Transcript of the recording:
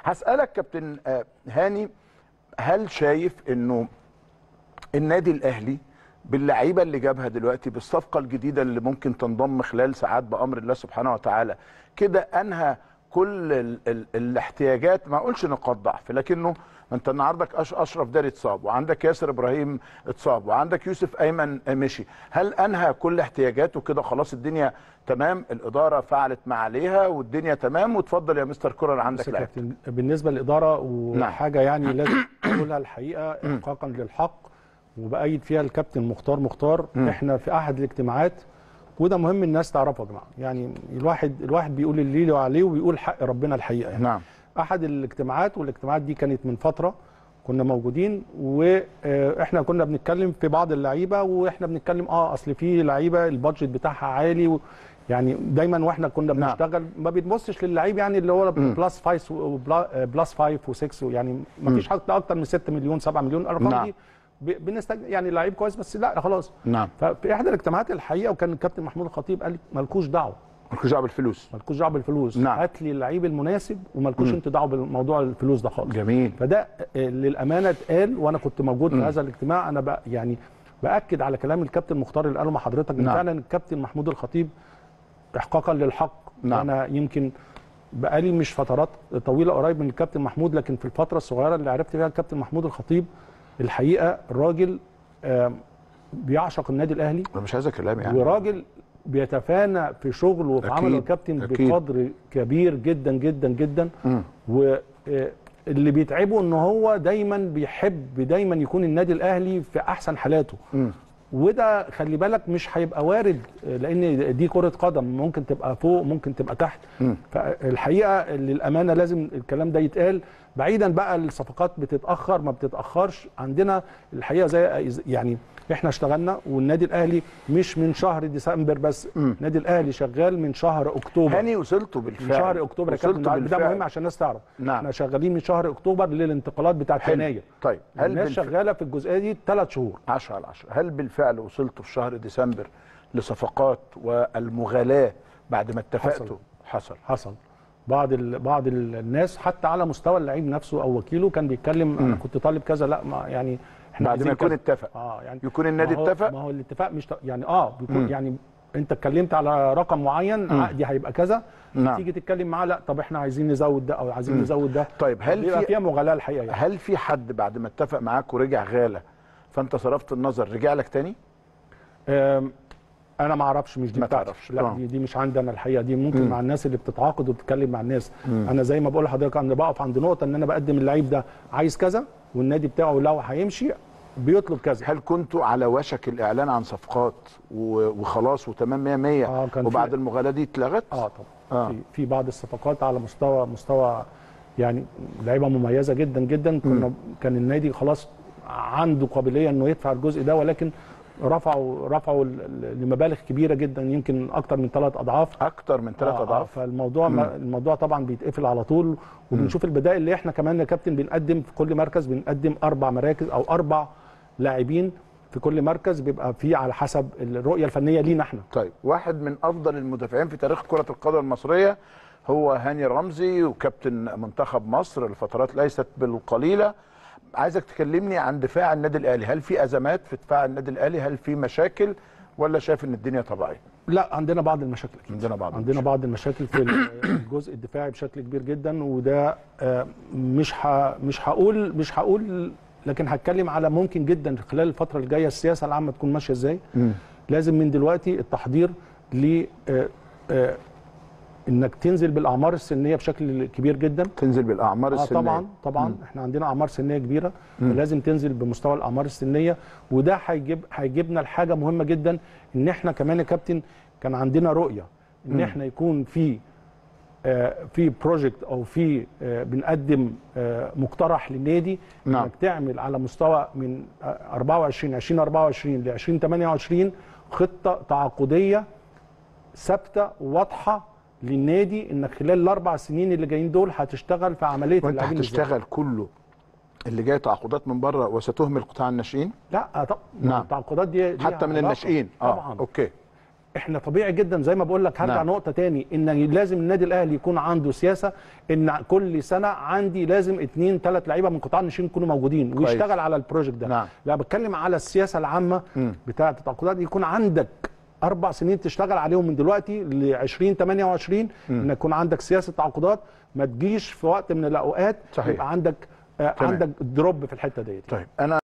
هسألك كابتن هاني، هل شايف انه النادي الاهلي باللعيبه اللي جابها دلوقتي بالصفقه الجديده اللي ممكن تنضم خلال ساعات بامر الله سبحانه وتعالى كده انهى كل الاحتياجات؟ ما اقولش نقاط ضعف، لكنه انت عندك اشرف داري اتصاب، وعندك ياسر ابراهيم اتصاب، وعندك يوسف ايمن مشي. هل انهى كل احتياجاته كده خلاص الدنيا تمام، الاداره فعلت ما عليها والدنيا تمام؟ وتفضل يا مستر كورر عندك لعب. بالنسبه للاداره وحاجه يعني لازم اقولها الحقيقه احقاقا للحق وبأيد فيها الكابتن مختار. احنا في احد الاجتماعات، وده مهم الناس تعرفه يا جماعه، يعني الواحد بيقول اللي له عليه وبيقول حق ربنا الحقيقه يعني. نعم. احد الاجتماعات، والاجتماعات دي كانت من فتره كنا موجودين، واحنا كنا بنتكلم في بعض اللعيبه، واحنا بنتكلم اصل في لعيبه البادجت بتاعها عالي يعني دايما واحنا كنا بنشتغل ما بنبصش للعيب يعني اللي هو بلس 5 و6 يعني ما فيش حتى اكتر من 6 مليون 7 مليون الارقام دي يعني لعيب كويس بس لا خلاص. نعم. ففي احدى الاجتماعات الحقيقه وكان الكابتن محمود الخطيب قال لي مالكوش دعوه، مالكوش دعوه بالفلوس، مالكوش دعوه بالفلوس. نعم. هات لي اللعيب المناسب ومالكوش انت دعوه بالموضوع الفلوس ده خالص. جميل. فده للامانه اتقال وانا كنت موجود في هذا الاجتماع. انا يعني باكد على كلام الكابتن مختار اللي قاله مع حضرتك. نعم. فعلا الكابتن محمود الخطيب احقاقا للحق. نعم. انا يمكن بقالي مش فترات طويله قريب من الكابتن محمود، لكن في الفتره الصغيره اللي عرفت فيها الكابتن محمود الخطيب الحقيقه الراجل بيعشق النادي الاهلي. انا مش عايز كلام يعني، وراجل بيتفانى في شغله وفي عمله الكابتن بقدر كبير جدا جدا جدا. واللي بيتعبه ان هو دايما بيحب دايما يكون النادي الاهلي في احسن حالاته. وده خلي بالك مش هيبقى وارد، لان دي كرة قدم، ممكن تبقى فوق ممكن تبقى تحت. فالحقيقة للأمانة لازم الكلام ده يتقال. بعيدا بقى الصفقات بتتأخر ما بتتأخرش، عندنا الحقيقة زي يعني احنا اشتغلنا، والنادي الاهلي مش من شهر ديسمبر بس، النادي الاهلي شغال من شهر اكتوبر. هاني وصلتوا بالفعل من شهر اكتوبر يا كابتن، ده مهم عشان الناس تعرف. نعم. احنا شغالين من شهر اكتوبر للانتقالات بتاعت يناير. طيب هل الناس شغاله في الجزئيه دي 3 شهور 10/10. هل بالفعل وصلتوا في شهر ديسمبر لصفقات والمغالاه بعد ما اتفقتوا؟ حصل بعض الناس حتى على مستوى اللعيب نفسه او وكيله كان بيتكلم انا كنت طالب كذا، لا ما يعني احنا بعد ما يكون اتفق. يعني يكون النادي اتفق. ما هو الاتفاق مش يعني بيكون يعني انت اتكلمت على رقم معين، عقدي هيبقى كذا. نعم. تيجي تتكلم معاه لا طب احنا عايزين نزود ده او عايزين نزود ده. طيب هل فيها مغالاه الحقيقه يعني. هل في حد بعد ما اتفق معاك ورجع غالة فانت صرفت النظر رجع لك تاني؟ انا ما اعرفش، مش دي ما بتاعتي. تعرفش. لا دي مش عندي انا الحقيقه، دي ممكن مع الناس اللي بتتعاقد وبتتكلم مع الناس. انا زي ما بقول لحضرتك انا بقف عند نقطه ان انا بقدم اللعيب ده عايز كذا، والنادي بتاعه لو هيمشي بيطلب كذا. هل كنتوا على وشك الاعلان عن صفقات وخلاص وتمام 100 وبعد المغالاه دي اتلغت؟ طبعا. في بعض الصفقات على مستوى يعني لعيبه مميزه جدا جدا. كان النادي خلاص عنده قابليه انه يدفع الجزء ده، ولكن رفعوا لمبالغ كبيره جدا، يمكن اكتر من 3 اضعاف. اكتر من 3 اضعاف. فالموضوع طبعا بيتقفل على طول، وبنشوف البدائل اللي احنا كمان يا كابتن بنقدم في كل مركز، بنقدم 4 مراكز او 4 لاعبين في كل مركز، بيبقى فيه على حسب الرؤيه الفنيه لينا احنا. طيب واحد من افضل المدافعين في تاريخ كره القدم المصريه هو هاني رمزي، وكابتن منتخب مصر لفترات ليست بالقليله. عايزك تكلمني عن دفاع النادي الاهلي، هل في ازمات في دفاع النادي الاهلي؟ هل في مشاكل ولا شايف ان الدنيا طبيعيه؟ لا عندنا بعض المشاكل. عندنا بعض المشاكل في الجزء الدفاعي بشكل كبير جدا، وده مش هقول لكن هتكلم على ممكن جدا خلال الفتره الجايه السياسه العامه تكون ماشيه ازاي. لازم من دلوقتي التحضير ل انك تنزل بالاعمار السنيه بشكل كبير جدا. تنزل بالاعمار السنيه. طبعا احنا عندنا اعمار سنيه كبيره، فلازم تنزل بمستوى الاعمار السنيه، وده هيجيبنا لحاجه مهمه جدا، ان احنا كمان يا كابتن كان عندنا رؤيه ان احنا يكون في بروجكت او في بنقدم مقترح للنادي. نعم. انك تعمل على مستوى من 2024 ل 2028 خطه تعاقديه ثابته وواضحه للنادي، انك خلال ال4 سنين اللي جايين دول هتشتغل في عمليه اللاعبين. وانت هتشتغل كله اللي جاي تعاقدات من بره وستهمل قطاع الناشئين؟ لا طبعا. نعم. التعاقدات دي حتى من الناشئين. طبعا. اوكي. احنا طبيعي جدا زي ما بقول لك هرجع نقطه تاني ان لازم النادي الاهلي يكون عنده سياسه ان كل سنه عندي لازم 2 3 لعيبه من قطاع الناشئين يكونوا موجودين ويشتغل على البروجكت ده. لا بتكلم على السياسه العامه بتاعه التعاقدات، يكون عندك 4 سنين تشتغل عليهم من دلوقتي ل 2028 ان يكون عندك سياسه تعاقدات، ما تجيش في وقت من الاوقات يبقى عندك عندك دروب في الحته ديت. طيب انا